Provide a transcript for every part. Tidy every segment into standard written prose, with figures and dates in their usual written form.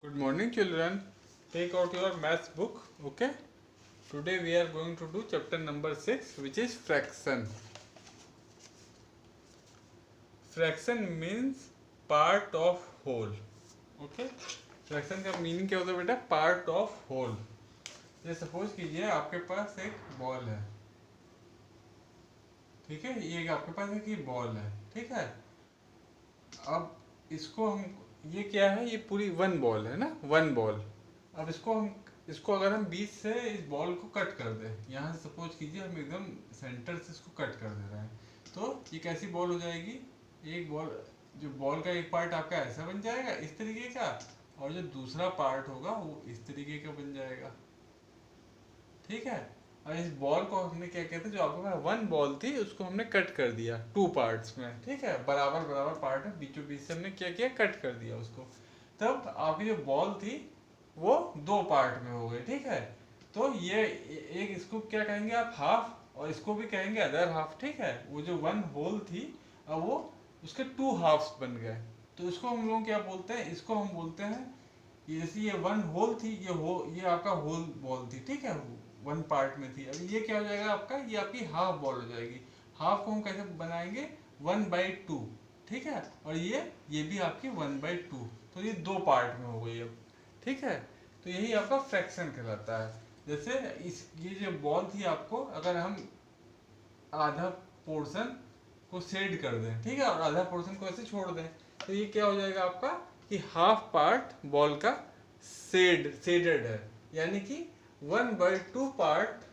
Good morning, children. Take out your maths book. Okay. Today we are going to do chapter number 6, which is fraction. Fraction means part of whole. Okay. Fraction का meaning क्या होता है बेटा? Part of whole. ये suppose कीजिए आपके पास एक ball है. ठीक है, ये आपके पास एक बॉल है. ठीक है. अब इसको हम, ये क्या है? ये पूरी वन बॉल है ना, वन बॉल. अब इसको अगर हम बीच से इस बॉल को कट कर दें, यहाँ से सपोज कीजिए हम एकदम सेंटर से इसको कट कर दे रहे हैं, तो ये कैसी बॉल हो जाएगी? एक बॉल, जो बॉल का एक पार्ट आपका ऐसा बन जाएगा इस तरीके का, और जो दूसरा पार्ट होगा वो इस तरीके का बन जाएगा. ठीक है. और इस बॉल को हमने क्या कहते हैं, जो आपके पास वन बॉल थी उसको हमने कट कर दिया टू पार्ट्स में. ठीक है, बराबर बराबर पार्ट है, बीचों बीच से हमने क्या किया, कट कर दिया उसको. तब आपकी जो बॉल थी वो दो पार्ट में हो गई. ठीक है. तो ये एक, इसको क्या कहेंगे आप, हाफ, और इसको भी कहेंगे अदर हाफ. ठीक है. वो जो वन होल थी, अब वो उसके टू हाफ्स बन गए. तो इसको हम लोग क्या बोलते हैं? इसको हम बोलते हैं, ये जैसे ये वन होल थी, ये आपका होल बॉल थी. ठीक है, वन पार्ट में थी. अभी ये क्या हो जाएगा आपका, ये आपकी हाफ बॉल हो जाएगी. हाफ को हम कैसे बनाएंगे? 1/2. ठीक है. और ये भी आपकी 1/2. तो ये दो पार्ट में हो गई अब. ठीक है. तो यही आपका फ्रैक्शन कहलाता है. जैसे ये जो बॉल थी, आपको अगर हम आधा पोर्शन को शेड कर दें, ठीक है, और आधा पोर्शन को ऐसे छोड़ दें, तो ये क्या हो जाएगा आपका, कि हाफ पार्ट बॉल का शेडेड है. यानी कि 1/2 part,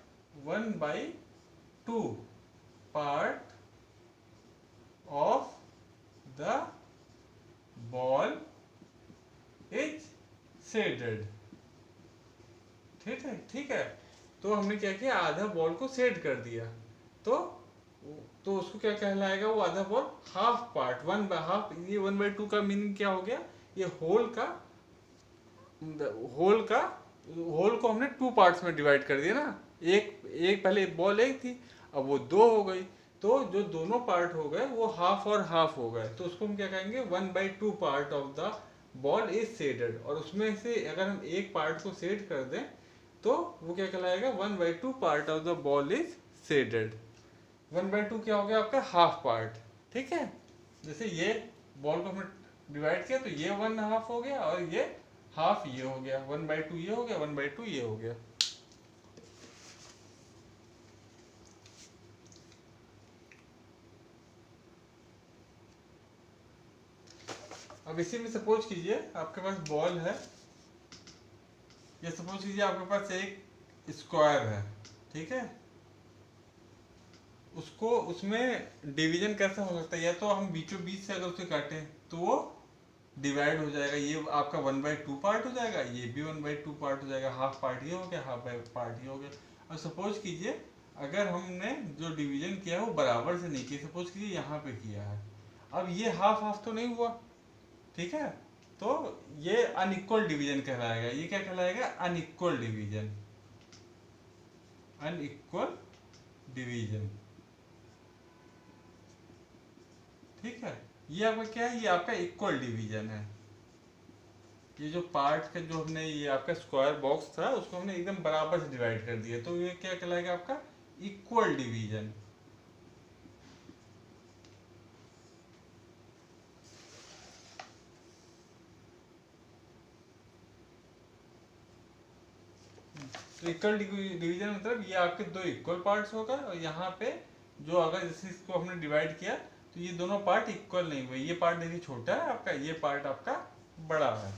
1/2 part of the ball is shaded. ठीक है. ठीक है. तो हमने क्या किया, आधा बॉल को शेड कर दिया. तो उसको क्या कहलाएगा, वो आधा ball half part, one by half. ये 1/2 का मीनिंग क्या हो गया? ये होल को हमने टू पार्ट्स में डिवाइड कर दिया ना. एक एक पहले बॉल एक थी, अब वो दो हो गई. तो जो दोनों पार्ट हो गए वो हाफ और हाफ हो गए. तो उसको हम क्या कहेंगे, 1/2 part of the ball is shaded. और उसमें से अगर हम एक पार्ट को शेड कर दें, तो वो क्या कहलाएगा, 1/2 part of the ball is shaded. 1/2 क्या हो गया आपका, हाफ पार्ट. ठीक है. जैसे ये बॉल को हमने डिवाइड किया, तो ये 1/2 हो गया, और ये हाफ ये हो गया. 1/2 ये हो गया, 1/2 ये हो गया. अब इसी में सपोज कीजिए आपके पास बॉल है. ये सपोज कीजिए आपके पास एक स्क्वायर है. ठीक है. उसको, उसमें डिवीजन कैसा हो सकता है? या तो हम बीचों बीच से अगर उसे काटें तो वो डिवाइड हो जाएगा. ये आपका 1/2 पार्ट हो जाएगा, ये भी 1/2 पार्ट हो जाएगा. हाफ पार्ट ये हो गया, हाफ पार्ट ये हो गया. और सपोज कीजिए अगर हमने जो डिवीजन किया है वो बराबर से नहीं किया, सपोज कीजिए यहाँ पे किया है. अब ये हाफ हाफ तो नहीं हुआ. ठीक है. तो ये अनइक्वल डिवीजन कहलाएगा. ये क्या कहलाएगा, अनइक्वल डिवीजन. Unequal division. ठीक है. ये आपका क्या है, ये आपका इक्वल डिवीजन है. ये जो पार्ट का, जो हमने ये आपका स्क्वायर बॉक्स था, उसको हमने एकदम बराबर से डिवाइड कर दिया, तो ये क्या कहलाएगा आपका, इक्वल डिवीजन. तो इक्वल डिवीजन मतलब ये आपके दो इक्वल पार्ट्स होगा, और यहाँ पे जो, अगर जैसे इसको हमने डिवाइड किया, तो ये दोनों पार्ट इक्वल नहीं हुए. ये पार्ट देखिए छोटा है आपका, ये पार्ट आपका बड़ा है.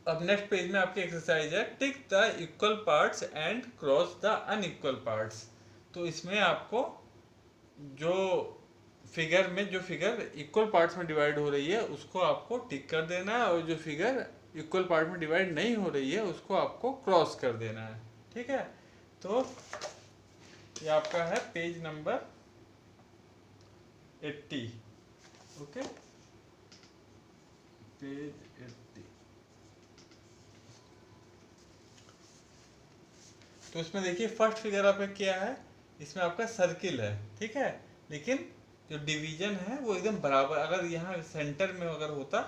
अब नेक्स्ट पेज में आपकी एक्सरसाइज है, tick the equal parts and cross the unequal parts. तो इसमें आपको जो फिगर में, जो फिगर इक्वल पार्ट्स में डिवाइड हो रही है उसको आपको टिक कर देना है, और जो फिगर इक्वल पार्ट में डिवाइड नहीं हो रही है उसको आपको क्रॉस कर देना है. ठीक है. तो ये आपका है पेज नंबर 80. Okay, page 80. तो इसमें देखिए फर्स्ट फिगर आपका क्या है, इसमें आपका सर्किल है, ठीक है, लेकिन जो डिवीजन है वो एकदम बराबर, अगर यहाँ सेंटर में अगर होता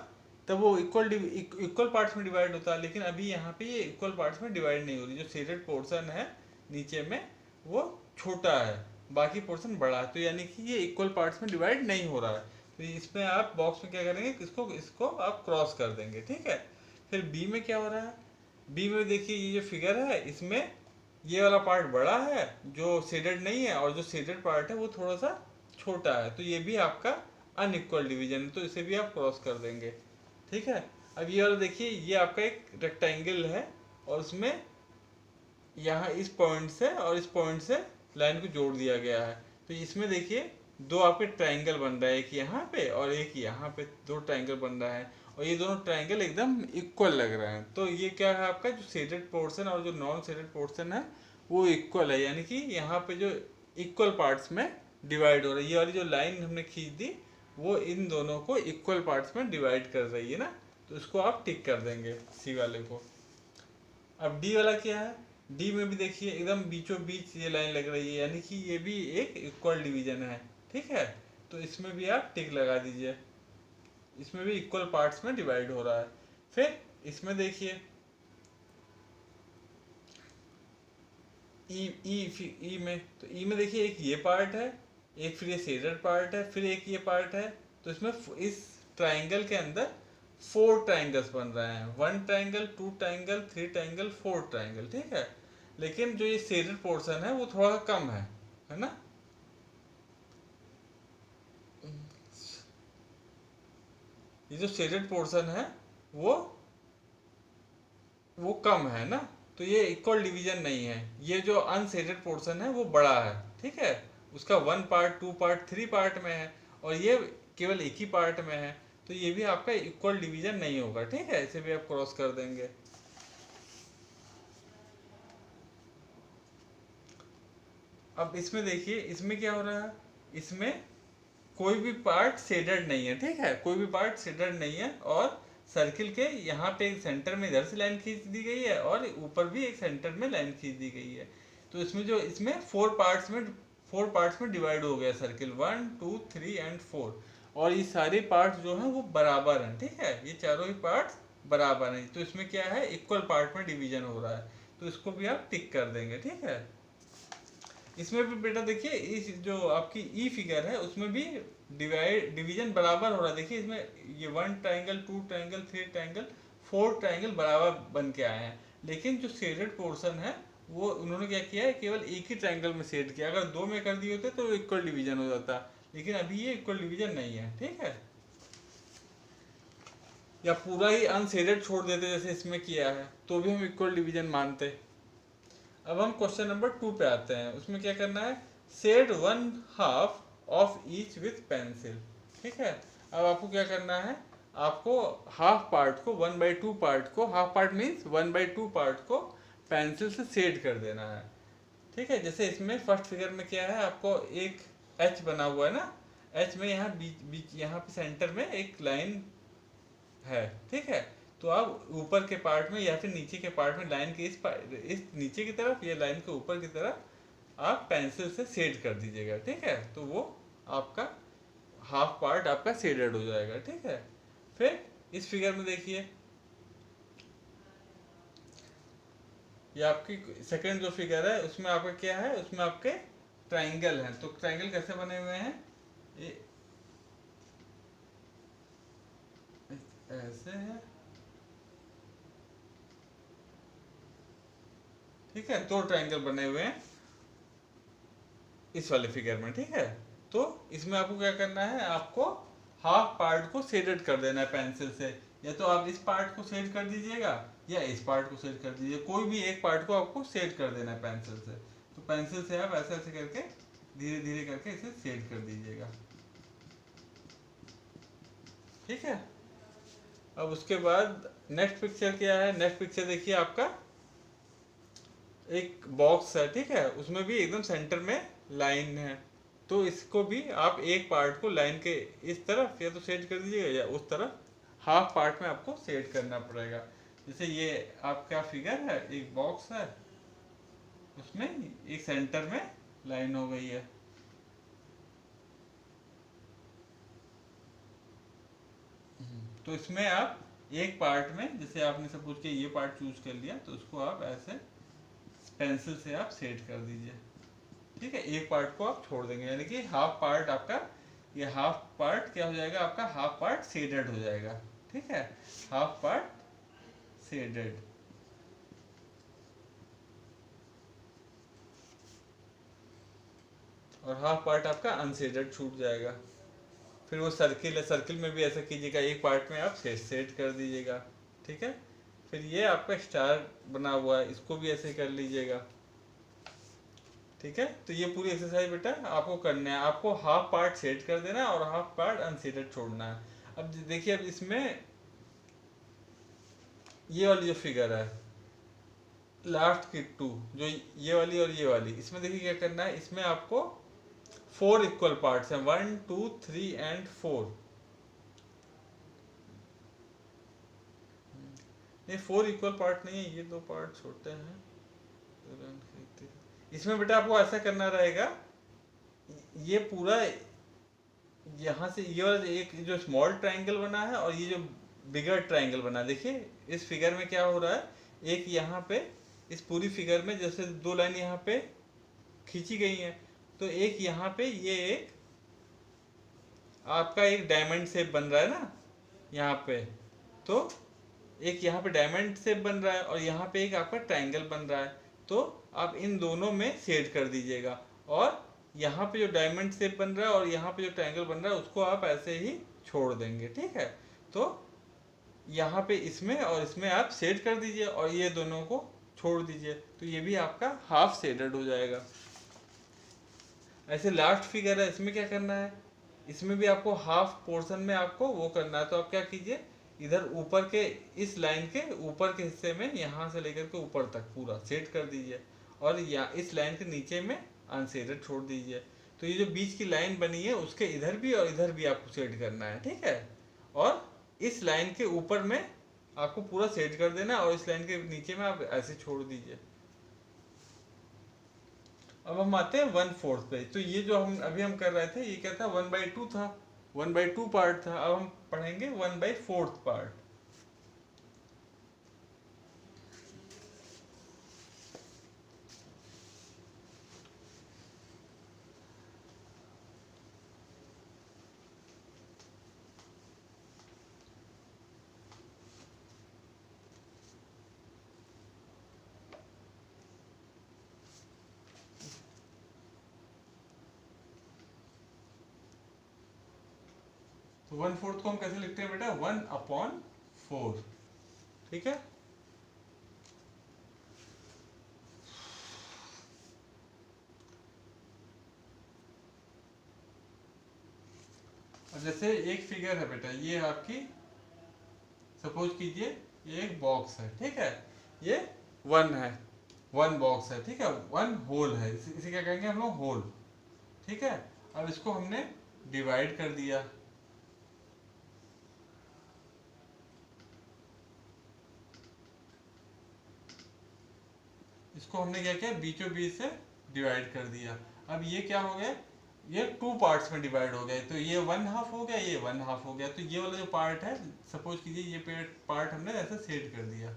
तब वो इक्वल पार्ट्स में डिवाइड होता, लेकिन अभी यहाँ पे ये इक्वल पार्ट्स में डिवाइड नहीं हो रही। जो शेडेड पोर्शन है नीचे में वो छोटा है, बाकी पोर्शन बड़ा है, तो यानी कि ये इक्वल पार्ट्स में डिवाइड नहीं हो रहा है। तो इसमें आप बॉक्स में क्या करेंगे, इसको इसको आप क्रॉस कर देंगे, ठीक है। फिर बी में क्या हो रहा है, बी में देखिए ये जो फिगर है इसमें ये वाला पार्ट बड़ा है जो शेडेड नहीं है, और जो शेडेड पार्ट है वो थोड़ा सा छोटा है, तो ये भी आपका अनइक्वल डिवीजन है, तो इसे भी आप क्रॉस कर देंगे, ठीक है। अब ये वाला देखिए, ये आपका एक रेक्टेंगल है और उसमें यहाँ इस पॉइंट से और इस पॉइंट से लाइन को जोड़ दिया गया है, तो इसमें देखिए दो आपके ट्रायंगल बन रहा है, एक यहाँ पे और एक यहाँ पे, दो ट्रायंगल बन रहा है, और ये दोनों ट्रायंगल एकदम इक्वल लग रहे हैं। तो ये क्या है, आपका जो शेडेड पोर्शन और जो नॉन शेडेड पोर्शन है वो इक्वल है, यानी कि यहाँ पे जो इक्वल पार्ट्स में डिवाइड हो रही है। ये वाली जो लाइन हमने खींच दी वो इन दोनों को इक्वल पार्ट्स में डिवाइड कर रही है ना, तो इसको आप टिक कर देंगे सी वाले को। अब डी वाला क्या है, डी में भी देखिए एकदम बीचों बीच ये लाइन लग रही है, यानी कि ये भी एक इक्वल डिवीजन है, ठीक है। तो इसमें भी आप टिक लगा दीजिए, इसमें भी इक्वल पार्ट्स में डिवाइड हो रहा है। फिर इसमें देखिए ई में, तो ई में देखिए एक ये पार्ट है, एक फिर ये शेडेड पार्ट है, फिर एक ये पार्ट है, तो इसमें इस ट्राइंगल के अंदर 4 ट्राइंगल्स बन रहे हैं, 1 ट्राइंगल, 2 ट्राइंगल, 3 ट्राइंगल, 4 ट्राइंगल, ठीक है। लेकिन जो ये शेडेड पोर्शन है वो थोड़ा कम है ना, ये जो शेडेड पोर्शन है वो कम है ना, तो ये इक्वल डिवीजन नहीं है। ये जो अनशेडेड पोर्शन है वो बड़ा है, ठीक है, उसका 1 पार्ट, 2 पार्ट, 3 पार्ट में है, और ये केवल एक ही पार्ट में है, तो ये भी आपका इक्वल डिवीजन नहीं होगा, ठीक है, इसे भी आप क्रॉस कर देंगे। अब इसमें देखिए, इसमें क्या हो रहा है, इसमें कोई भी पार्ट शेडेड नहीं है, ठीक है, कोई भी पार्ट शेडेड नहीं है, और सर्किल के यहाँ पे एक सेंटर में इधर से लाइन खींच दी गई है और ऊपर भी एक सेंटर में लाइन खींच दी गई है। तो इसमें 4 पार्ट्स में डिवाइड हो गया सर्किल, 1 2 3 एंड 4, और ये सारे पार्ट्स जो हैं वो बराबर हैं, ठीक है, ये चारों ही पार्ट्स बराबर हैं, तो इसमें क्या है, इक्वल पार्ट में डिवीजन हो रहा है, तो इसको भी आप टिक कर देंगे, ठीक है। इसमें भी बेटा देखिए, इस जो आपकी ई फिगर है उसमें भी डिवीजन बराबर हो रहा है। देखिए इसमें ये 1 ट्राइंगल, 2 ट्राइंगल, 3 ट्राइंगल, 4 ट्राइंगल बराबर बन के आए हैं, लेकिन जो शेडेड पोर्शन है वो उन्होंने क्या किया है, केवल एक ही ट्राइंगल में शेड किया। अगर 2 में कर दिए होते तो इक्वल डिवीजन हो जाता, लेकिन अभी ये इक्वल डिवीजन नहीं है, ठीक है। या पूरा ही अनशेडेड छोड़ देते जैसे इसमें किया है तो भी हम इक्वल डिवीजन मानते। अब हम क्वेश्चन नंबर 2 पे आते हैं, उसमें क्या करना है, shade 1/2 of each with pencil, ठीक है। अब आपको क्या करना है, आपको हाफ पार्ट को 1/2 पार्ट को, हाफ पार्ट मीन्स 1/2 पार्ट को पेंसिल से शेड कर देना है, ठीक है। जैसे इसमें फर्स्ट फिगर में क्या है, आपको एक एच बना हुआ है ना, एच में यहाँ बीच यहाँ पे सेंटर में एक लाइन है, ठीक है। तो आप ऊपर के पार्ट में या फिर नीचे के पार्ट में लाइन के इस नीचे की तरफ या लाइन के ऊपर की तरफ आप पेंसिल से शेड कर दीजिएगा, ठीक है, तो वो आपका हाफ पार्ट आपका शेडेड हो जाएगा, ठीक है। फिर इस फिगर में देखिए, ये आपकी सेकंड जो फिगर है उसमें आपका क्या है, उसमें आपके ट्राइंगल हैं। तो ट्राइंगल कैसे बने हुए हैं, ये ऐसे है, ठीक है, 2 ट्राइंगल बने हुए हैं इस वाले फिगर में, ठीक है। तो इसमें आपको क्या करना है, आपको हाफ पार्ट को शेडेड कर देना है पेंसिल से, या तो आप इस पार्ट को शेड कर दीजिएगा या इस पार्ट को शेड कर दीजिए, कोई भी एक पार्ट को आपको शेड कर देना है पेंसिल से। तो पेंसिल से आप ऐसे ऐसे करके धीरे धीरे करके इसे शेड कर दीजिएगा, ठीक है। अब उसके बाद नेक्स्ट पिक्चर क्या है, नेक्स्ट पिक्चर देखिए, आपका एक बॉक्स है, ठीक है, उसमें भी एकदम सेंटर में लाइन है। तो इसको भी आप एक पार्ट को लाइन के इस तरफ या तो सेट कर दीजिएगा या उस तरफ, हाफ पार्ट में आपको सेट करना पड़ेगा। जैसे ये आपका फिगर है, एक बॉक्स है, उसमें एक सेंटर में लाइन हो गई है। तो इसमें आप एक पार्ट में, जैसे आपने सपोज कि ये पार्ट चूज कर लिया, तो उसको आप ऐसे पेंसिल से आप सेट कर दीजिए। ठीक है, एक पार्ट को आप छोड़ देंगे, यानी कि हाफ पार्ट आपका, ये हाफ पार्ट क्या हो जाएगा आपका, हाफ पार्ट शेडेड हो जाएगा। ठीक है, हाफ पार्ट शेडेड। और हाफ पार्ट आपका अनशेडेड छूट जाएगा। फिर वो सर्किल है, सर्किल में भी ऐसा कीजिएगा, एक पार्ट में आप सेट कर दीजिएगा। ठीक है, फिर ये आपका स्टार बना हुआ है, इसको भी ऐसे कर लीजिएगा। ठीक है, तो ये पूरी एक्सरसाइज बेटा आपको करना है, आपको हाफ पार्ट सेट कर देना है और हाफ पार्ट अनसेटेड छोड़ना है। अब देखिए, अब इसमें ये वाली जो फिगर है लास्ट की टू, जो ये वाली और ये वाली, इसमें देखिए क्या करना है, इसमें आपको 4 इक्वल पार्ट्स हैं, 1 2 3 एंड 4। नहीं, 4 इक्वल पार्ट नहीं है, ये दो पार्ट छोटे हैं। इसमें बेटा आपको ऐसा करना रहेगा, ये पूरा यहाँ से ये वाला एक जो स्मॉल ट्रायंगल बना है और ये जो बिगर ट्रायंगल बना है, देखिए इस फिगर में क्या हो रहा है, एक यहाँ पे इस पूरी फिगर में जैसे दो लाइन यहाँ पे खींची गई हैं, तो एक यहाँ पे ये एक आपका एक डायमंड शेप बन रहा है ना यहाँ पे, तो एक यहाँ पे डायमंड शेप बन रहा है और यहाँ पे एक आपका ट्रायंगल बन रहा है। तो आप इन दोनों में शेड कर दीजिएगा, और यहाँ पे जो डायमंड शेप बन रहा है और यहाँ पे जो ट्रायंगल बन रहा है उसको आप ऐसे ही छोड़ देंगे। ठीक है, तो यहाँ पे इसमें और इसमें आप शेड कर दीजिए और ये दोनों को छोड़ दीजिए, तो ये भी आपका हाफ शेडेड हो जाएगा। ऐसे लास्ट फिगर है, इसमें क्या करना है, इसमें भी आपको हाफ पोर्शन में आपको वो करना है। तो आप क्या कीजिए, इधर ऊपर के इस लाइन के ऊपर के हिस्से में यहाँ से लेकर के ऊपर तक पूरा सेट कर दीजिए, और या इस लाइन के नीचे में अनसेडेड छोड़ दीजिए। तो ये जो बीच की लाइन बनी है उसके इधर भी और इधर भी आपको सेट करना है। ठीक है, और इस लाइन के ऊपर में आपको पूरा सेट कर देना और इस लाइन के नीचे में आप ऐसे छोड़ दीजिए। अब हम आते हैं 1/4 पे। तो ये जो हम अभी हम कर रहे थे ये क्या था, 1/2 था, 1/2 पार्ट था। अब हम पढ़ेंगे 1/4 पार्ट। तो 1/4 को हम कैसे लिखते हैं बेटा, 1/4। ठीक है, अब जैसे एक फिगर है बेटा, ये आपकी सपोज कीजिए ये एक बॉक्स है। ठीक है, ये 1 है, 1 बॉक्स है। ठीक है, 1 होल है, इसे क्या कहेंगे हम लोग, होल। ठीक है, अब इसको हमने डिवाइड कर दिया। इसको हमने क्या किया, बीचों बीच से डिवाइड कर दिया। अब ये क्या हो गया, ये 2 पार्ट्स में डिवाइड हो गए, तो ये 1/2 हो गया, ये 1/2 हो गया। तो ये वाला जो पार्ट है, सपोज कीजिए ये पार्ट हमने ऐसे सेट कर दिया।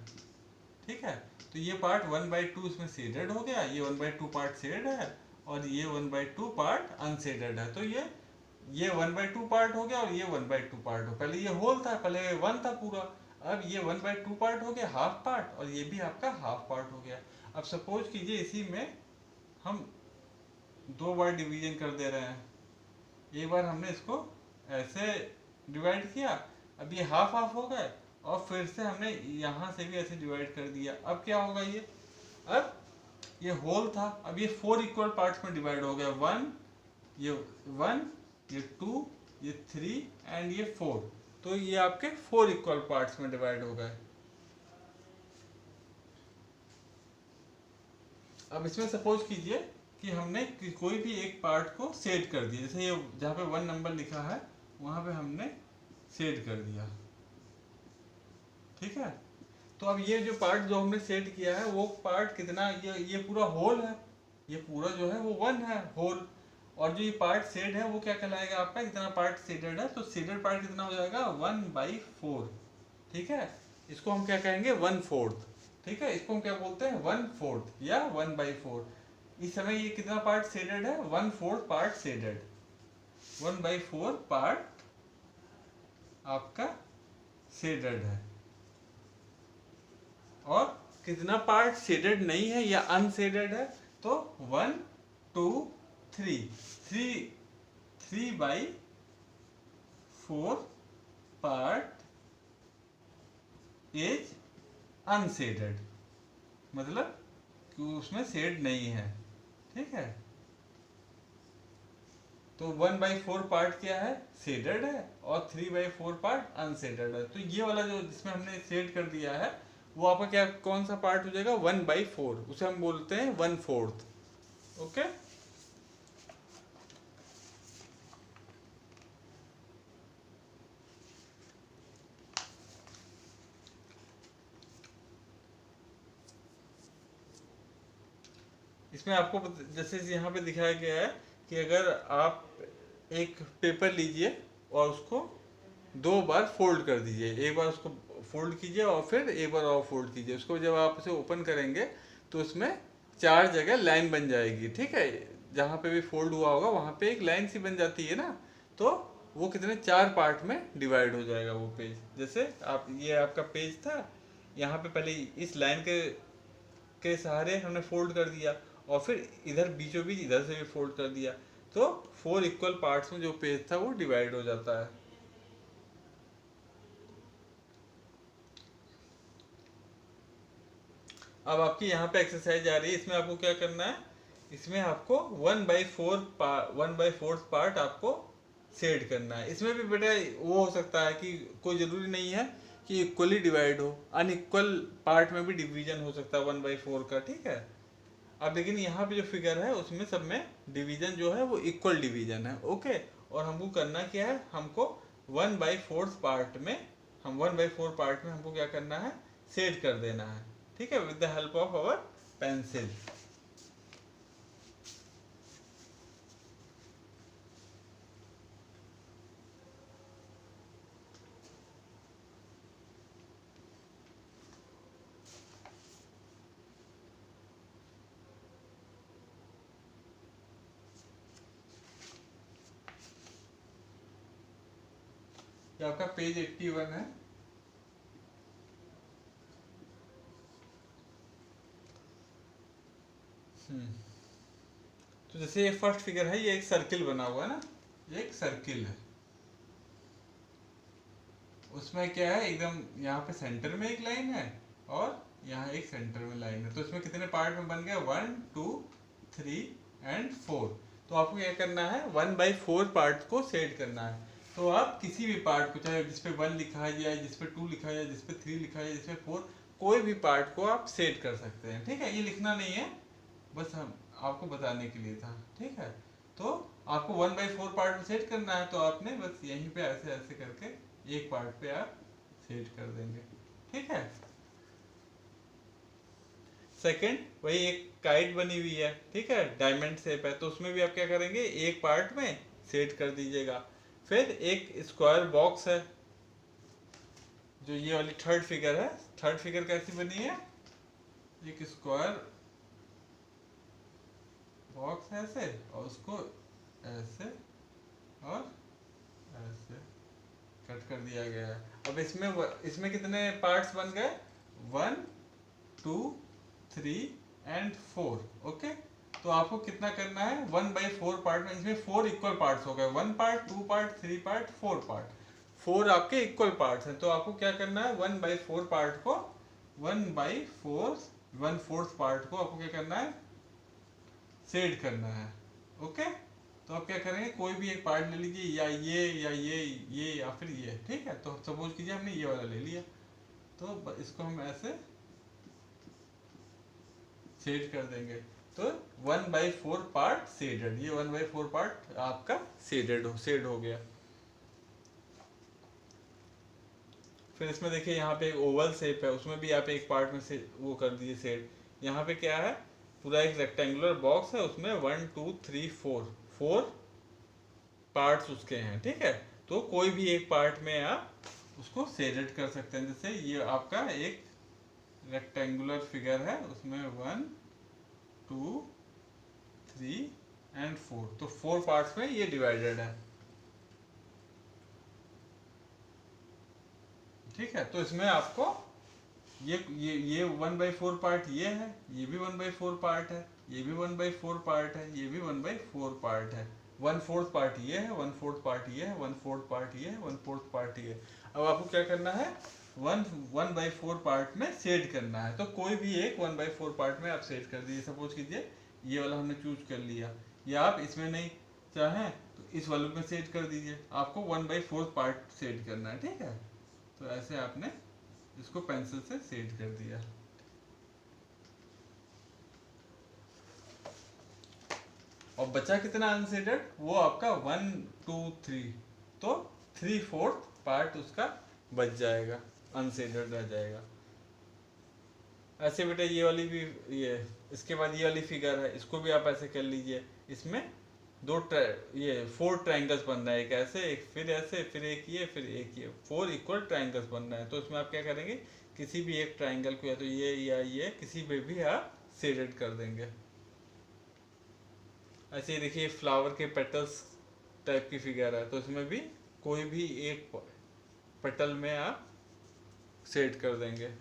ठीक है, तो ये पार्ट 1/2 इसमें शेडेड हो गया, ये 1/2 पार्ट शेड है और ये 1/2 पार्ट अनशेडेड है। तो ये 1/2 पार्ट हो गया और ये 1/2 पार्ट हो, पहले ये होल था, पहले 1 था पूरा, अब ये 1/2 पार्ट हो गया, हाफ पार्ट, और ये भी आपका हाफ पार्ट हो गया। अब सपोज कीजिए इसी में हम 2 बार डिवीजन कर दे रहे हैं। एक बार हमने इसको ऐसे डिवाइड किया, अब ये हाफ हाफ हो गए, और फिर से हमने यहाँ से भी ऐसे डिवाइड कर दिया। अब क्या होगा, ये अब ये होल था, अब ये 4 इक्वल पार्ट्स में डिवाइड हो गया, 1 ये 1 ये 2 ये 3 एंड ये 4। तो ये आपके 4 इक्वल पार्ट्स में डिवाइड हो गए। अब इसमें सपोज कीजिए कि हमने कोई भी एक पार्ट को सेट कर दिया, जैसे ये जहाँ पे 1 नंबर लिखा है वहाँ पे हमने सेट कर दिया। ठीक है, तो अब ये जो पार्ट जो हमने सेट किया है वो पार्ट कितना, ये पूरा होल है, ये पूरा जो है वो 1 है होल। और जो ये पार्ट सेड है वो क्या कहलाएगा आपका, कितना पार्ट सेडेड है, तो सेडेड पार्ट कितना हो जाएगा 1/4। ठीक है, इसको हम क्या कहेंगे 1/4। ठीक है, इसको हम क्या बोलते हैं 1/4 या 1/4। इस समय ये कितना पार्ट सेडेड है, 1/4 पार्ट सेडेड, 1/4 पार्ट आपका सेडेड है। और कितना पार्ट शेडेड नहीं है या अनशेडेड है, तो 1 2 3 3/4 पार्ट इज अनशेडेड, मतलब कि उसमें शेड नहीं है। ठीक है, तो 1/4 पार्ट क्या है, शेडेड है, और 3/4 पार्ट अनशेडेड है। तो ये वाला जो जिसमें हमने शेड कर दिया है वो आपका क्या, कौन सा पार्ट हो जाएगा 1/4, उसे हम बोलते हैं 1/4। ओके, इसमें आपको जैसे यहाँ पे दिखाया गया है कि अगर आप एक पेपर लीजिए और उसको 2 बार फोल्ड कर दीजिए, एक बार उसको फोल्ड कीजिए और फिर एक बार और फोल्ड कीजिए, उसको जब आप उसे ओपन करेंगे तो उसमें 4 जगह लाइन बन जाएगी। ठीक है, जहाँ पे भी फोल्ड हुआ होगा वहाँ पे एक लाइन सी बन जाती है ना, तो वो कितने 4 पार्ट में डिवाइड हो जाएगा वो पेज। जैसे आप, ये आपका पेज था, यहाँ पे पहले इस लाइन के सहारे हमने फोल्ड कर दिया और फिर इधर बीचों बीच इधर से भी फोल्ड कर दिया, तो 4 इक्वल पार्ट्स में जो पेज था वो डिवाइड हो जाता है। अब आपकी यहाँ पे एक्सरसाइज आ रही है, इसमें आपको क्या करना है, इसमें आपको 1/4 पार्ट आपको शेड करना है। इसमें भी बेटा वो हो सकता है कि कोई जरूरी नहीं है कि इक्वली डिवाइड हो, अनइक्वल पार्ट में भी डिवीजन हो सकता है 1/4 का। ठीक है, अब लेकिन यहाँ पे जो फिगर है उसमें सब में डिवीजन जो है वो इक्वल डिवीजन है। ओके, और हमको करना क्या है, हमको 1/4 पार्ट में, हम 1/4 पार्ट में हमको क्या करना है, शेड कर देना है। ठीक है, with the help of our pencil. ये आपका पेज 81 है। तो जैसे ये फर्स्ट फिगर है, ये एक सर्किल बना हुआ है ना, ये एक सर्किल है, उसमें क्या है, एकदम यहाँ पे सेंटर में एक लाइन है और यहाँ एक सेंटर में लाइन है। तो इसमें कितने पार्ट में बन गया, 1 2 3 एंड 4। तो आपको क्या करना है, 1/4 पार्ट को सेट करना है। तो आप किसी भी पार्ट को, चाहे जिसपे 1 लिखा जाए, जिसपे 2 लिखा जाए, जिसपे 3 लिखा जाए, जिसपे 4, कोई भी पार्ट को आप सेट कर सकते हैं। ठीक है, ये लिखना नहीं है, बस हम आपको बताने के लिए था। ठीक है, तो आपको 1/4 पार्ट में सेट करना है, तो आपने बस यहीं पे ऐसे ऐसे करके एक पार्ट पे आप सेट कर देंगे। ठीक है, सेकंड, वही एक काइट बनी हुई है, ठीक है, डायमंड शेप है, तो उसमें भी आप क्या करेंगे, एक पार्ट में सेट कर दीजिएगा। फिर एक स्क्वायर बॉक्स है, जो ये वाली थर्ड फिगर है। थर्ड फिगर कैसी बनी है, एक स्क्वायर बॉक्स है ऐसे, और उसको ऐसे और ऐसे कट कर दिया गया है। अब इसमें कितने पार्ट्स बन गए, 1 2 3 एंड 4। ओके, तो आपको कितना करना है, 1/4 पार्ट में, इसमें 4 इक्वल पार्ट्स हो गए, 1 पार्ट 2 पार्ट 3 पार्ट 4 पार्ट, 4 आपके इक्वल पार्ट्स हैं। तो आपको क्या करना है, 1/4 पार्ट को, 1/4 पार्ट को आपको क्या करना है, शेड करना है। ओके, तो आप क्या करेंगे, कोई भी एक पार्ट ले लीजिए, या ये या फिर ये। ठीक है, तो सपोज कीजिए हमने ये वाला ले लिया, तो इसको हम ऐसे शेड कर देंगे। तो 1/4 पार्ट शेडेड, ये 1/4 पार्ट आपका शेड हो गया। फिर इसमें देखिए यहाँ पे एक ओवल शेप है, उसमें भी आप एक पार्ट में से वो कर दीजिए सेट। यहाँ पे क्या है, पूरा एक रेक्टेंगुलर बॉक्स है, उसमें 1 2 3 4 4 पार्ट्स उसके हैं, ठीक है। तो कोई भी एक पार्ट में आप उसको शेडेड कर सकते हैं। जैसे ये आपका एक रेक्टेंगुलर फिगर है, उसमें 1 2 3 एंड 4, तो 4 पार्ट्स में ये डिवाइडेड है, ठीक है। तो इसमें आपको ये 1/4 पार्ट ये है, ये भी 1/4 पार्ट है, ये भी 1/4 पार्ट है, ये भी 1/4 पार्ट है, 1/4 पार्ट ये है, 1/4 पार्ट ये है, 1/4 पार्ट ये है, 1/4 पार्ट ये है। अब आपको क्या करना है, 1/4 पार्ट में शेड करना है। तो कोई भी एक 1/4 पार्ट में आप शेड कर दीजिए। सपोज कीजिए ये वाला हमने चूज कर लिया, या आप इसमें नहीं चाहें तो इस वाले में शेड कर दीजिए। आपको 1/4 पार्ट शेड करना है, ठीक है। तो ऐसे आपने इसको पेंसिल से शेड कर दिया। और बचा कितना अनशेडेड, वो आपका 1 2 3, तो 3/4 पार्ट उसका बच जाएगा, अनशेडेड रह जाएगा। ऐसे बेटा ये वाली भी, ये इसके बाद ये वाली फिगर है, इसको भी आप ऐसे कर लीजिए। इसमें ये 4 ट्राइंगल्स बन रहा है, एक ऐसे, एक फिर ऐसे, फिर एक ये, फिर एक ये, 4 इक्वल ट्राइंगल्स बन रहा है। तो इसमें आप क्या करेंगे, किसी भी एक ट्राइंगल को या तो ये या ये किसी पे भी आप शेडेड कर देंगे। ऐसे ही देखिए फ्लावर के पेटल्स टाइप की फिगर है, तो इसमें भी कोई भी एक पेटल में आप शेड कर देंगे।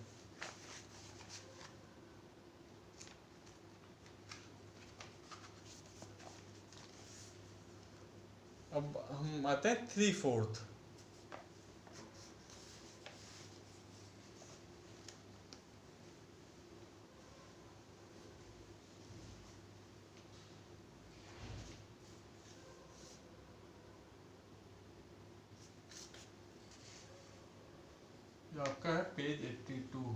अब हम आते हैं 3/4। जो आपका है पेज 82,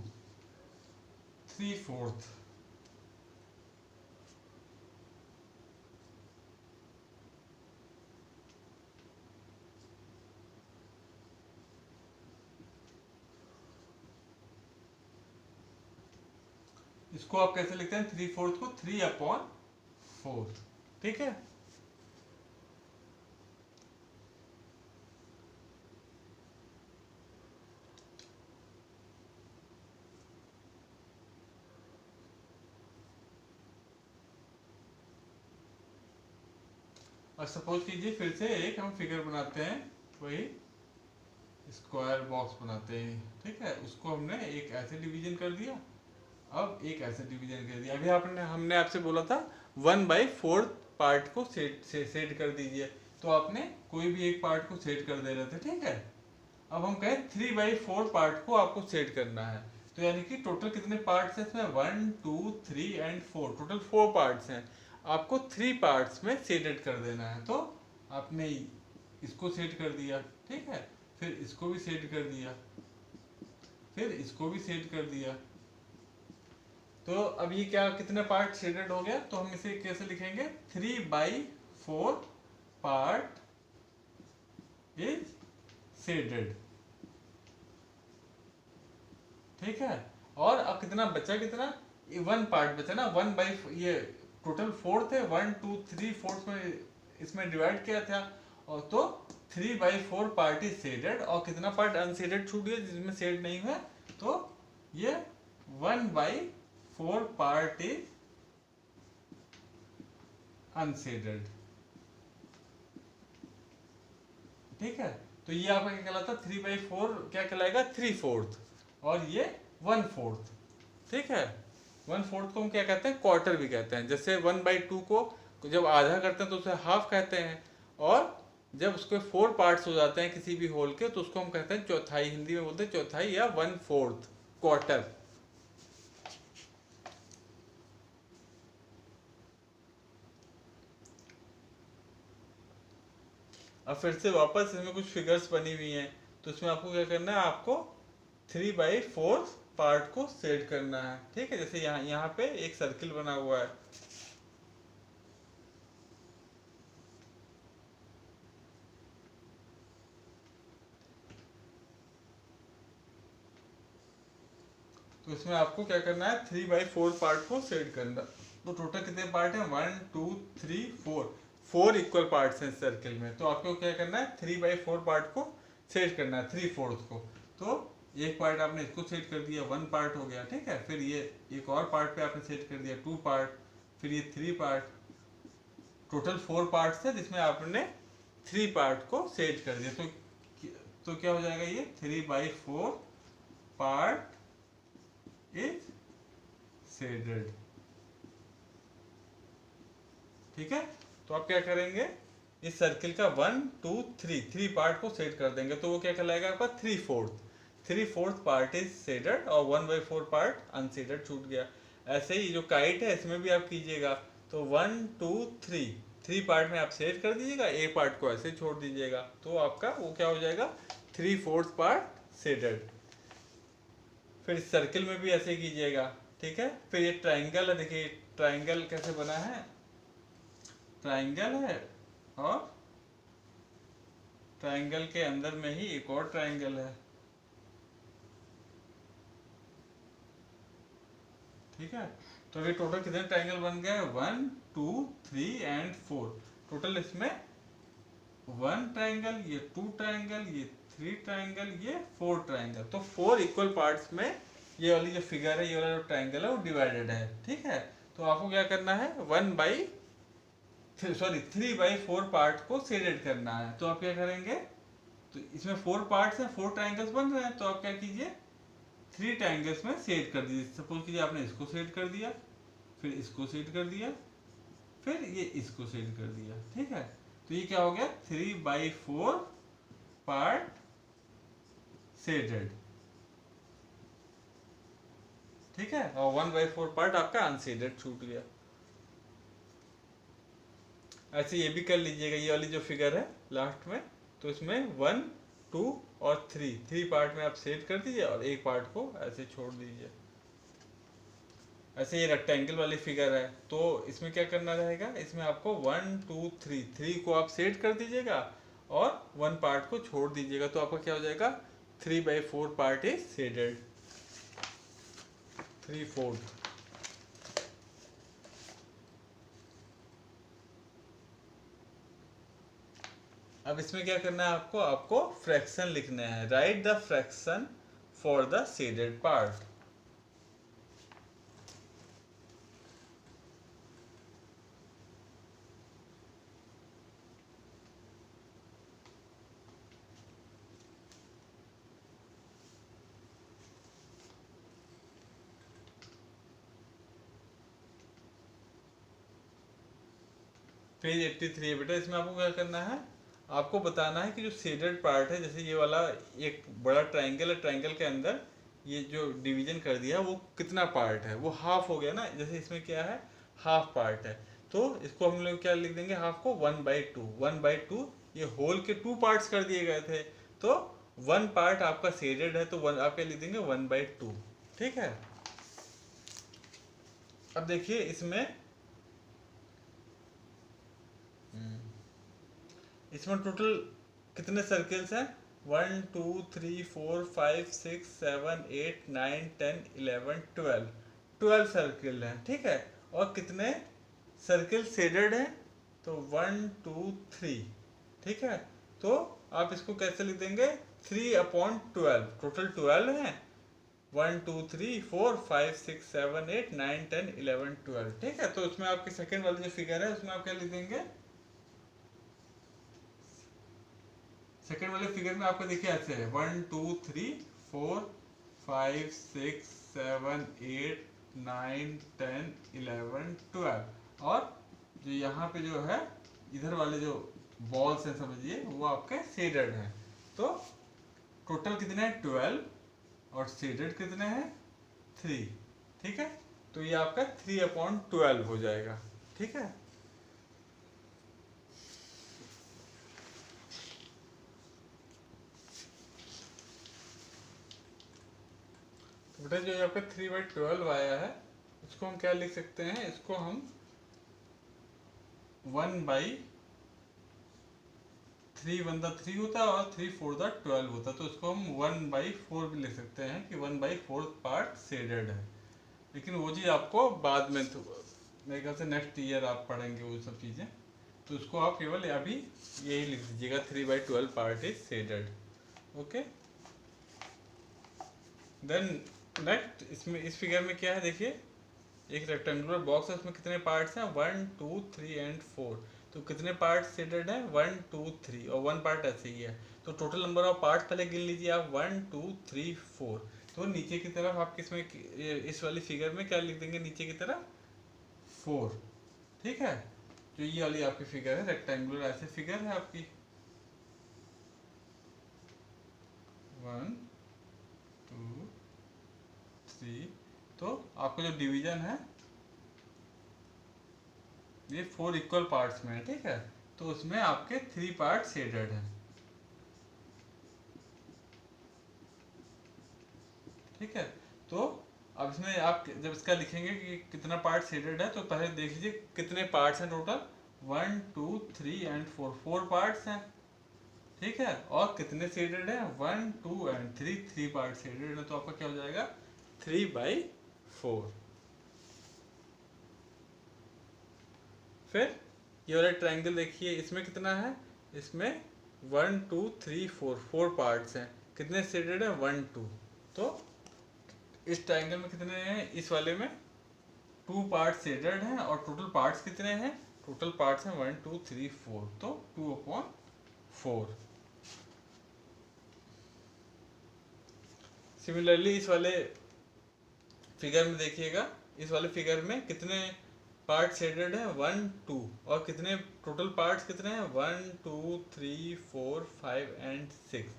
3/4। इसको आप कैसे लिखते हैं, 3/4 को 3/4, ठीक है। और सपोज कीजिए फिर से एक हम फिगर बनाते हैं, वही स्क्वायर बॉक्स बनाते हैं, ठीक है। उसको हमने एक ऐसे डिवीजन कर दिया, अब एक ऐसे डिवीजन कर दिया। अभी हमने आपसे बोला था 1/4 पार्ट को सेट कर दीजिए, तो आपने कोई भी एक पार्ट को सेट कर दे रहे थे, ठीक है। अब हम कहें 3/4 पार्ट को आपको सेट करना है, तो यानी कि टोटल कितने पार्ट्स हैं इसमें, 1 2 3 एंड 4, टोटल 4 पार्ट्स हैं। आपको 3 पार्ट्स में सेटेड कर देना है। तो आपने इसको सेट कर दिया, ठीक है, फिर इसको भी सेट कर दिया, फिर इसको भी सेट कर दिया। तो अब ये क्या, कितने पार्ट शेडेड हो गया, तो हम इसे कैसे लिखेंगे, 3/4 पार्ट इज शेडेड, ठीक है। और अब कितना बचा, कितना, 1 पार्ट बचा ना, ये टोटल 4 थे, 1 2 3 4 में इसमें डिवाइड किया था, और तो 3/4 पार्ट इज शेडेड, और कितना पार्ट अनशेडेड छूट गया जिसमें शेड नहीं हुआ, तो ये 1/4 पार्ट इज अनशेडेड, ठीक है। तो ये आपका क्या कहलाता है, 3/4 क्या कहलाएगा, 3/4, और ये 1/4, ठीक है। 1/4 को हम क्या कहते हैं, क्वार्टर भी कहते हैं। जैसे 1/2 को जब आधा करते हैं तो उसे हाफ कहते हैं, और जब उसके 4 पार्ट्स हो जाते हैं किसी भी होल के, तो उसको हम कहते हैं चौथाई, हिंदी में बोलते हैं चौथाई या 1/4, क्वार्टर। अब फिर से वापस इसमें कुछ फिगर्स बनी हुई हैं, तो इसमें आपको क्या करना है, आपको 3/4 पार्ट को सेट करना है, ठीक है। जैसे यहाँ पे एक सर्किल बना हुआ है, तो इसमें आपको क्या करना है, 3/4 पार्ट को सेट करना। तो टोटल कितने पार्ट हैं, 1 2 3 4, 4 इक्वल पार्ट्स हैं सर्किल में। तो आपको क्या करना है, 3/4 पार्ट को सेट करना है, 3/4 को। तो एक पार्ट आपने इसको सेट कर दिया, 1 पार्ट हो गया, ठीक है। फिर ये एक और पार्ट पे आपने सेट कर दिया 2 पार्ट, फिर ये 3 पार्ट, टोटल 4 पार्ट्स है जिसमें आपने 3 पार्ट को सेट कर दिया। तो क्या हो जाएगा, ये 3/4 पार्ट इज शेडेड, ठीक है। तो आप क्या करेंगे, इस सर्किल का 1 2 3 पार्ट को सेट कर देंगे, तो वो क्या कहलाएगा आपका 3/4 पार्ट इज शेडेड, और 1/4 पार्ट अनशेडेड छूट गया। ऐसे ही जो काइट है इसमें भी आप कीजिएगा। तो 1 2 3 पार्ट में आप सेट कर दीजिएगा, एक पार्ट को ऐसे छोड़ दीजिएगा, तो आपका वो क्या हो जाएगा, 3/4 पार्ट शेडेड। फिर इस सर्किल में भी ऐसे कीजिएगा, ठीक है। फिर ये ट्राइंगल है, देखिए ट्राइंगल कैसे बना है, ट्राइंगल है और ट्राइंगल के अंदर में ही एक और ट्राइंगल है, ठीक है। तो अभी टोटल कितने ट्राइंगल बन गए, 1 2 3 एंड 4। टोटल इसमें 1 ट्राइंगल, ये 2 ट्राइंगल, ये 3 ट्राइंगल, ये 4 ट्राइंगल। तो 4 इक्वल पार्ट्स में ये वाली जो फिगर है, ये वाला जो ट्राइंगल है वो डिवाइडेड है, ठीक है। तो आपको क्या करना है, 3/4 पार्ट को शेडेड करना है। तो आप क्या करेंगे, तो इसमें 4 पार्ट्स हैं, 4 ट्राइंगल्स बन रहे हैं, तो आप क्या कीजिए, 3 ट्राइंगल्स में शेड कर दीजिए। सपोज कीजिए आपने इसको शेड कर दिया, फिर इसको शेड कर दिया, फिर ये इसको शेड कर दिया, ठीक है। तो ये क्या हो गया, 3/4 पार्ट शेडेड, ठीक है। और 1/4 पार्ट आपका अनशेडेड छूट गया। ऐसे ये भी कर लीजिएगा, ये वाली जो फिगर है लास्ट में, तो इसमें 1 2 और 3 पार्ट में आप सेट कर दीजिए और एक पार्ट को ऐसे छोड़ दीजिए। ऐसे ये रेक्टेंगल वाली फिगर है, तो इसमें क्या करना रहेगा, इसमें आपको 1 2 3 को आप सेट कर दीजिएगा और 1 पार्ट को छोड़ दीजिएगा। तो आपका क्या हो जाएगा, 3/4 पार्ट इज शेडेड, 3/4। अब इसमें क्या करना है आपको, आपको फ्रैक्शन लिखना है, right the fraction for the shaded part. Page 83 है बेटा, इसमें आपको क्या करना है, आपको बताना है कि जो शेडेड पार्ट है, जैसे ये वाला एक बड़ा ट्राइंगल है, ट्राइंगल के अंदर ये जो डिवीजन कर दिया वो कितना पार्ट है, वो हाफ हो गया ना। जैसे इसमें क्या है, हाफ पार्ट है, तो इसको हम लोग क्या लिख देंगे, हाफ को 1/2। ये होल के 2 पार्ट्स कर दिए गए थे, तो 1 पार्ट आपका शेडेड है, तो आप क्या लिख देंगे, 1/2, ठीक है। अब देखिए इसमें टोटल कितने सर्किल्स हैं, 1 2 3 4 5 6 7 8 9 10 11 12 सर्किल हैं, ठीक है। और कितने सर्किल शेडेड हैं, तो 1 2 3, ठीक है। तो आप इसको कैसे लिख देंगे, 3/12, टोटल 12 हैं, 1 2 3 4 5 6 7 8 9 10 11 12, ठीक है। तो उसमें आपकी सेकेंड वाली जो फिगर है उसमें आप क्या लिख देंगे, सेकेंड वाले फिगर में आपको देखिए ऐसे है, 1 2 3 4 5 6 7 8 9 10 11 12, और जो यहाँ पे जो है इधर वाले जो बॉल्स हैं समझिए वो आपके शेडेड हैं। तो टोटल कितने हैं, 12, और शेडेड कितने हैं, 3, ठीक है। तो ये आपका 3/12 हो जाएगा, ठीक है। बेटा जो यहाँ पे 3/12 आया है इसको हम क्या लिख सकते हैं, इसको हम 1/3 3 होता है और 3 4 12 होता है, तो इसको हम 1/4 भी लिख सकते हैं कि 1/4 पार्ट शेडेड है। लेकिन वो चीज़ आपको बाद में मेरे ख्याल से नेक्स्ट ईयर आप पढ़ेंगे वो सब चीज़ें, तो उसको आप केवल अभी यही लिख दीजिएगा 3/12 part is shaded. Okay, then next इसमें इस फिगर में क्या है देखिए, एक रेक्टेंगुलर बॉक्स है, उसमें कितने पार्ट्स हैं 1 2 3 एंड 4। तो कितने पार्ट शेडेड हैं 1 2 3 और 1 पार्ट ऐसे ही है। तो टोटल नंबर ऑफ पार्ट्स पहले गिन लीजिए आप 1 2 3 4। तो नीचे की तरफ आप किसमें इस वाली फिगर में क्या लिख देंगे नीचे की तरफ 4। ठीक है, जो ये वाली आपकी फिगर है रेक्टेंगुलर ऐसे फिगर है आपकी 1 2 3। तो आपका जो डिवीजन है ये 4 इक्वल पार्ट्स में है। ठीक है, तो उसमें आपके 3 पार्ट शेडेड हैं। ठीक है, तो अब इसमें आप जब इसका लिखेंगे कि कितना पार्ट शेडेड है, तो पहले देख लीजिए कितने पार्ट्स हैं टोटल 1 2 3 एंड 4, 4 पार्ट्स हैं। ठीक है, और कितने शेडेड हैं 1 2 एंड 3, 3 पार्ट शेडेड है। तो आपका क्या हो जाएगा 3/4। फिर ये वाला ट्रायंगल देखिए, इसमें कितना है, इसमें 1 2 3 4, 4 पार्ट्स हैं। कितने शेडेड है 1 2। तो इस ट्रायंगल में कितने हैं, इस वाले में 2 पार्ट शेडेड हैं और टोटल पार्ट्स कितने हैं, टोटल पार्ट्स हैं 1 2 3 4, तो 2/4। सिमिलरली इस वाले फिगर में देखिएगा, इस वाले फिगर में कितने पार्ट शेडेड है 1 2 और कितने टोटल पार्ट्स कितने हैं 1 2 3 4 5 एंड 6।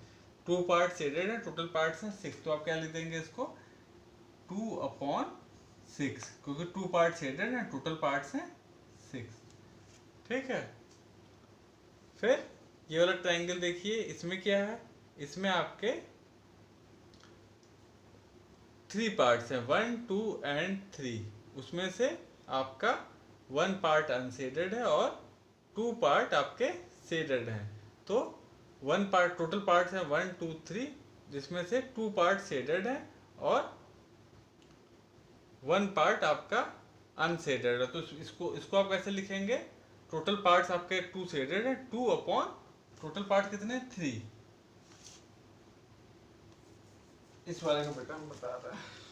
2 पार्ट शेडेड है, टोटल पार्ट्स हैं 6। तो आप क्या लिख देंगे इसको 2/6, क्योंकि 2 पार्ट शेडेड है, टोटल पार्ट्स हैं 6। ठीक है, फिर ये वाला ट्रायंगल देखिए, इसमें क्या है, इसमें आपके 3 पार्ट्स हैं 1 2 एंड 3। उसमें से आपका 1 पार्ट अनशेडेड है और 2 पार्ट आपके शेडेड हैं। तो 1 पार्ट टोटल पार्ट्स हैं 1 2 3, जिसमें से 2 पार्ट शेडेड है और 1 पार्ट आपका अनशेडेड है। तो इसको इसको आप कैसे लिखेंगे, टोटल पार्ट्स आपके 2 शेडेड है, 2/ टोटल पार्ट कितने 3। इस वाले का बेटा हम बता रहा है।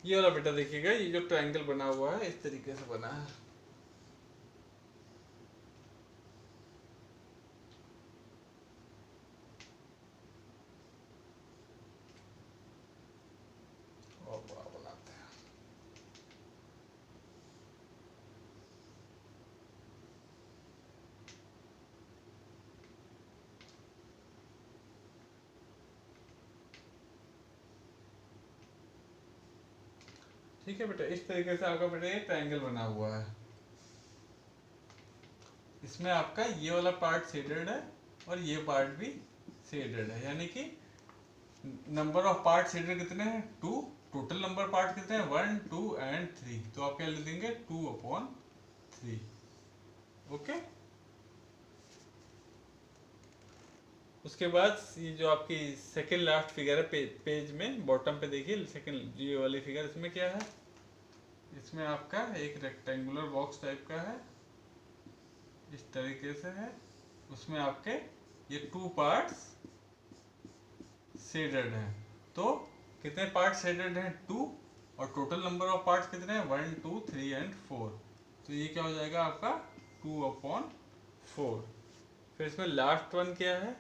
ये वाला बेटा देखिएगा, ये जो ट्रायंगल बना हुआ है इस तरीके से बना है। और बड़ा बनाते हैं। ठीक है बेटा, इस तरीके से आपका बेटा ये ट्रायंगल बना हुआ है। इसमें आपका ये वाला पार्ट शेडेड है और ये पार्ट भी शेडेड है, यानी कि नंबर ऑफ पार्ट शेडेड कितने हैं 2, टोटल नंबर पार्ट कितने हैं 1 2 एंड 3। तो आप क्या लिख देंगे 2/3। ओके, उसके बाद ये जो आपकी सेकंड लास्ट फिगर है पेज में बॉटम पे देखिए, सेकंड ये वाली फिगर, इसमें क्या है, इसमें आपका एक रेक्टेंगुलर बॉक्स टाइप का है, इस तरीके से है। उसमें आपके ये 2 पार्ट्स शेडेड हैं। तो कितने पार्ट शेडेड हैं 2 और टोटल नंबर ऑफ पार्ट्स कितने हैं 1 2 3 एंड 4। तो ये क्या हो जाएगा आपका 2/4। फिर इसमें लास्ट वन क्या है,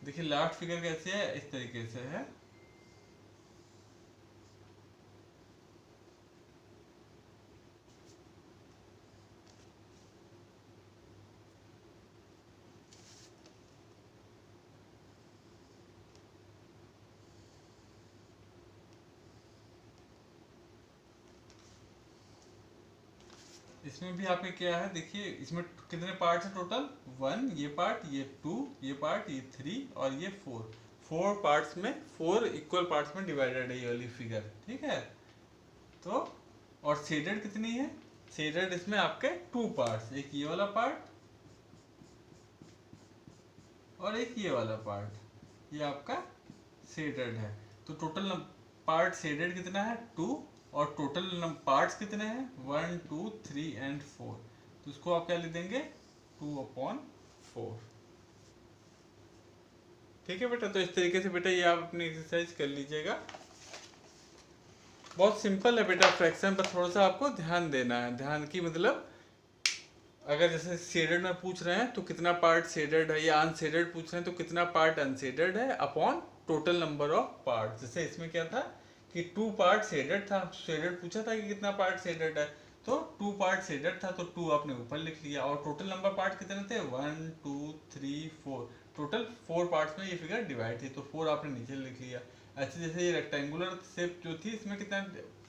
देखिए लास्ट फिगर कैसे है, इस तरीके से है। इसमें भी आपके क्या है देखिए, इसमें कितने पार्ट्स हैं टोटल 1, ये पार्ट, ये 2, ये पार्ट, ये 3 और ये 4। 4 पार्ट्स में, 4 इक्वल पार्ट्स में डिवाइडेड है ये वाली फिगर, ठीक है। तो और शेडेड कितनी है, शेडेड इसमें आपके 2 पार्ट्स, एक ये वाला पार्ट और एक ये वाला पार्ट, ये आपका शेडेड है। तो टोटल पार्ट शेडेड कितना है 2, और टोटल पार्ट्स कितने हैं 1 2 3 एंड 4। तो इसको आप क्या लिख देंगे 2/4। ठीक है बेटा। तो इस तरीके से बेटा ये आप अपनी एक्सरसाइज कर लीजिएगा। बहुत सिंपल है बेटा, फ्रैक्शन पर थोड़ा सा आपको ध्यान देना है। ध्यान की मतलब अगर जैसे शेडेड में पूछ रहे हैं तो कितना पार्ट शेडेड है, या अनशेडेड पूछ रहे हैं तो कितना पार्ट अनशेडेड है upon total number of part. जैसे इसमें क्या था कि 2 पार्ट शेडेड था, शेडेड पूछा था कि कितना पार्ट शेडेड है, तो 2 पार्ट शेडेड था तो 2 आपने ऊपर लिख लिया, और टोटल नंबर पार्ट कितने थे 1 2 3 4, टोटल 4 पार्ट्स में ये फिगर डिवाइड थी तो 4 आपने नीचे लिख लिया। ऐसे जैसे ये रेक्टेंगुलर शेप जो थी इसमें कितना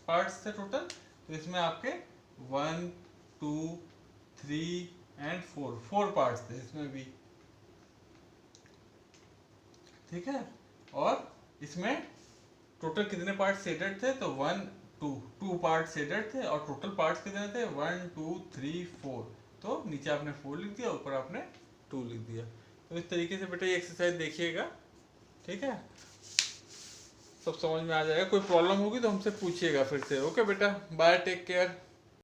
पार्ट्स थे टोटल, तो इसमें आपके 1 2 3 एंड 4 पार्ट्स थे इसमें भी, ठीक है। और इसमें टोटल कितने पार्ट शेडेड थे, तो 1 2 पार्ट शेडेड थे, और टोटल पार्ट्स कितने थे 1 2 3 4, तो नीचे आपने 4 लिख दिया, ऊपर आपने 2 लिख दिया। तो इस तरीके से बेटा ये एक्सरसाइज देखिएगा, ठीक है, सब समझ में आ जाएगा। कोई प्रॉब्लम होगी तो हमसे पूछिएगा फिर से। ओके बेटा, बाय, टेक केयर।